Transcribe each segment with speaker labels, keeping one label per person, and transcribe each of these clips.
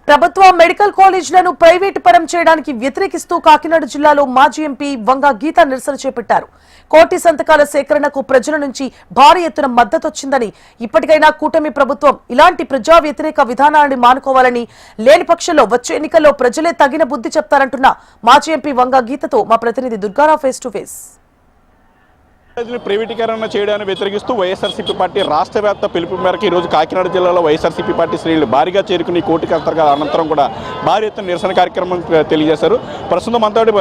Speaker 1: ప్రభుత్వ medical కాలేజీలను private పరం చేయడానికి వ్యతిరేకిస్తూ కాకినాడ జిల్లాలో మాజీ ఎంపీ వంగ గీత నిరసన చేపట్టారు. కోటి సంతకాల సేకరణకు ప్రజల నుంచి భారీ ఎత్తున మద్దతు వచ్చిందని, ఇప్పటికైనా కూటమి ప్రభుత్వం ఇలాంటి ప్రజా వ్యతిరేక విధానాలను మానుకోవాలని, లేని పక్షంలో వచ్చే ఎన్నికల్లో ప్రజలే తగిన బుద్ధి చెప్తారంటున్న మాజీ ఎంపీ వంగ గీతతో మా ప్రతినిధి దుర్గారావు ఫేస్ టు ఫేస్.
Speaker 2: ప్రైవేటీకరణ చేయడాన్ని వ్యతిరేకిస్తూ వైఎస్ఆర్సీపీ పార్టీ రాష్ట్ర వ్యాప్త పిలుపు మేరకు ఈరోజు కాకినాడ జిల్లాలో వైఎస్ఆర్సీపీ పార్టీ శ్రేణులు భారీగా చేరుకుని కోటి సంతకాల అనంతరం కూడా భారీ ఎత్తున నిరసన కార్యక్రమం తెలియజేశారు. ప్రస్తుతం అంతటి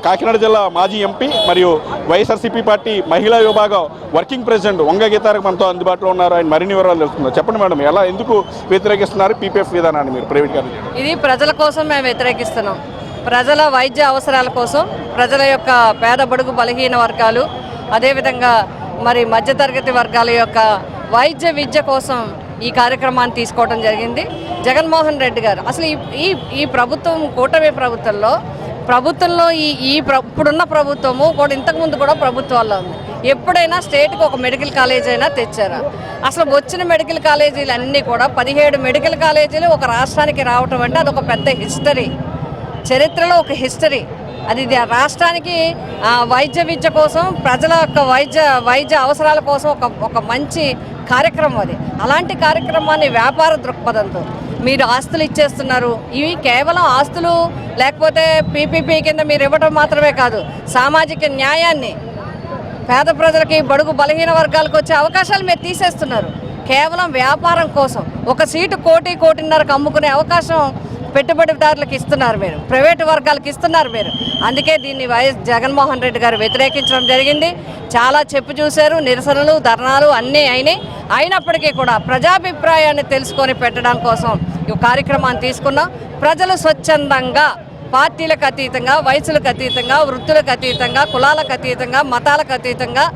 Speaker 2: కాకినాడ జిల్లా మాజీ ఎంపీ మరియు వైఎస్ఆర్సీపీ పార్టీ మహిళా విభాగం వర్కింగ్ ప్రెసిడెంట్ వంగ గీత మనతో అందుబాటులో ఉన్నారు. ఆయన మరిన్ని వివరాలు తెలుస్తున్నారు. చెప్పండి మేడం, ఎలా ఎందుకు వ్యతిరేకిస్తున్నారు పీపీఎఫ్ విధానాన్ని మీరు ప్రైవేటీకరణ?
Speaker 3: ఇది ప్రజల కోసం మేము వ్యతిరేకిస్తున్నాం. ప్రజల వైద్య అవసరాల కోసం, ప్రజల యొక్క పేద బడుగు బలహీన వర్గాలు, అదేవిధంగా మరి మధ్యతరగతి వర్గాల యొక్క వైద్య విద్య కోసం ఈ కార్యక్రమాన్ని తీసుకోవడం జరిగింది. జగన్మోహన్ రెడ్డి గారు అసలు ఈ ప్రభుత్వం, కూటమి ప్రభుత్వంలో ఇప్పుడున్న ప్రభుత్వము కూడా ఇంతకుముందు కూడా ప్రభుత్వాల్లో ఉంది. ఎప్పుడైనా స్టేట్కి ఒక మెడికల్ కాలేజ్ అయినా తెచ్చారా? అసలు వచ్చిన మెడికల్ కాలేజీలు అన్నీ కూడా 17 మెడికల్ కాలేజీలు ఒక రాష్ట్రానికి రావటం అంటే అదొక పెద్ద హిస్టరీ, చరిత్రలో ఒక హిస్టరీ. అది రాష్ట్రానికి వైద్య విద్య కోసం, ప్రజల యొక్క వైద్య అవసరాల కోసం ఒక మంచి కార్యక్రమం అది. అలాంటి కార్యక్రమాన్ని వ్యాపార దృక్పథంతో మీరు ఆస్తులు ఇచ్చేస్తున్నారు. ఇవి కేవలం ఆస్తులు లేకపోతే పీపీపీ కింద మీరు ఇవ్వడం మాత్రమే కాదు, సామాజిక న్యాయాన్ని, పేద ప్రజలకి, బడుగు బలహీన వర్గాలకు వచ్చే అవకాశాలు మీరు తీసేస్తున్నారు. కేవలం వ్యాపారం కోసం ఒక సీటు కోటిన్నరకు అమ్ముకునే అవకాశం పెట్టుబడిదారులకు ఇస్తున్నారు మీరు, ప్రైవేటు వర్గాలకు ఇస్తున్నారు మీరు. అందుకే దీన్ని వైఎస్ జగన్మోహన్ రెడ్డి గారు వ్యతిరేకించడం జరిగింది. చాలా చెప్పు చూశారు, నిరసనలు, ధర్నాలు అన్నీ అయినప్పటికీ కూడా ప్రజాభిప్రాయాన్ని తెలుసుకొని పెట్టడం కోసం ఈ కార్యక్రమాన్ని తీసుకున్నాం. ప్రజలు స్వచ్ఛందంగా, పార్టీలకు అతీతంగా, వయసులకు అతీతంగా, వృత్తులకు అతీతంగా, కులాలకు అతీతంగా, మతాలకు అతీతంగా,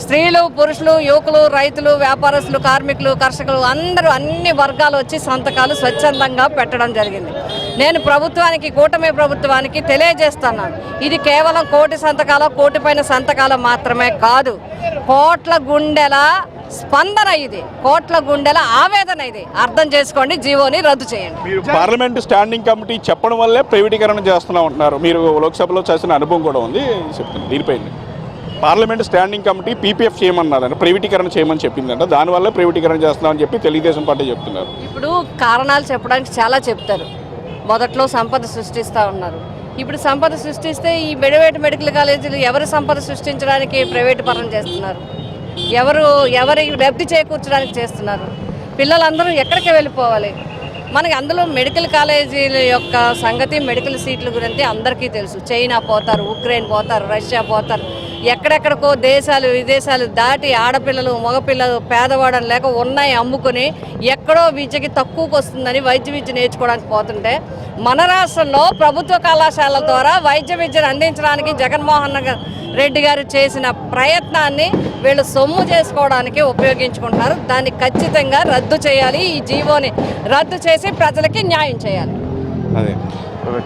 Speaker 3: స్త్రీలు, పురుషులు, యువకులు, రైతులు, వ్యాపారస్తులు, కార్మికులు, కర్షకులు అందరూ అన్ని వర్గాలు వచ్చి సంతకాలు స్వచ్ఛందంగా పెట్టడం జరిగింది. నేను ప్రభుత్వానికి, కూటమి ప్రభుత్వానికి తెలియజేస్తున్నాను, ఇది కేవలం కోటి సంతకాల, కోటి పైన సంతకాలు మాత్రమే కాదు, కోట్ల గుండెల స్పందన, ఇది కోట్ల గుండెల ఆవేదన. ఇది అర్థం చేసుకోండి, జీవోని రద్దు చేయండి.
Speaker 2: మీరు పార్లమెంట్ స్టాండింగ్ కమిటీ చెప్పడం వల్లే ప్రైవేటీకరణ చేస్తున్నాం అంటున్నారు. మీరు లోక్సభలో చేసిన అనుభవం కూడా ఉంది, చెప్తున్నారు దీనిపైన. పార్లమెంట్ స్టాండింగ్ కమిటీ పీపీఎఫ్ చేయమన్నదంట, ప్రైవేటీకరణ చేయమని చెప్పిందంట. దానివల్ల ప్రైవేటీకరణ చేస్తున్నామని చెప్పి తెలుగుదేశం పార్టీ చెప్తున్నారు.
Speaker 3: ఇప్పుడు కారణాలు చెప్పడానికి చాలా చెప్తారు. మొదట్లో సంపద సృష్టిస్తూ ఉన్నారు. ఇప్పుడు సంపద సృష్టిస్తే ఈ ప్రైవేట్ మెడికల్ కాలేజీలు ఎవరు సంపద సృష్టించడానికి ప్రైవేటు పరం చేస్తున్నారు? ఎవరి లబ్ధి చేకూర్చడానికి చేస్తున్నారు? పిల్లలందరూ ఎక్కడికి వెళ్ళిపోవాలి? మనకి అందులో మెడికల్ కాలేజీల యొక్క సంగతి, మెడికల్ సీట్ల గురించి అందరికీ తెలుసు. చైనా పోతారు, ఉక్రెయిన్ పోతారు, రష్యా పోతారు, ఎక్కడెక్కడికో దేశాలు విదేశాలు దాటి ఆడపిల్లలు, మగపిల్లలు, పేదవాడని లేక ఉన్నాయి అమ్ముకుని ఎక్కడో విద్యకి తక్కువకు వస్తుందని వైద్య విద్య నేర్చుకోవడానికి పోతుంటే, మన రాష్ట్రంలో ప్రభుత్వ కళాశాలల ద్వారా వైద్య విద్యను అందించడానికి జగన్మోహన్ రెడ్డి గారు చేసిన ప్రయత్నాన్ని వీళ్ళు సొమ్ము చేసుకోవడానికి ఉపయోగించుకుంటున్నారు. దాన్ని ఖచ్చితంగా రద్దు చేయాలి. ఈ జీవోని రద్దు చేసి ప్రజలకి న్యాయం చేయాలి.
Speaker 2: అదే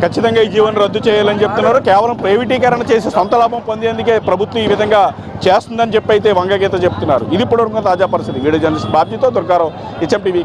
Speaker 2: ఖచ్చితంగా ఈ జీవోని రద్దు చేయాలని చెప్తున్నారు. కేవలం ప్రైవేటీకరణ చేసి సొంత లాభం పొందేందుకే ప్రభుత్వం ఈ విధంగా చేస్తుందని చెప్పి అయితే వంగ గీత చెప్తున్నారు. ఇది ఇప్పటివరకు తాజా పరిస్థితి. వీడియో జర్నలిస్ట్ బాబ్జీతో దుర్గారావు, హెచ్ఎం టీవీ.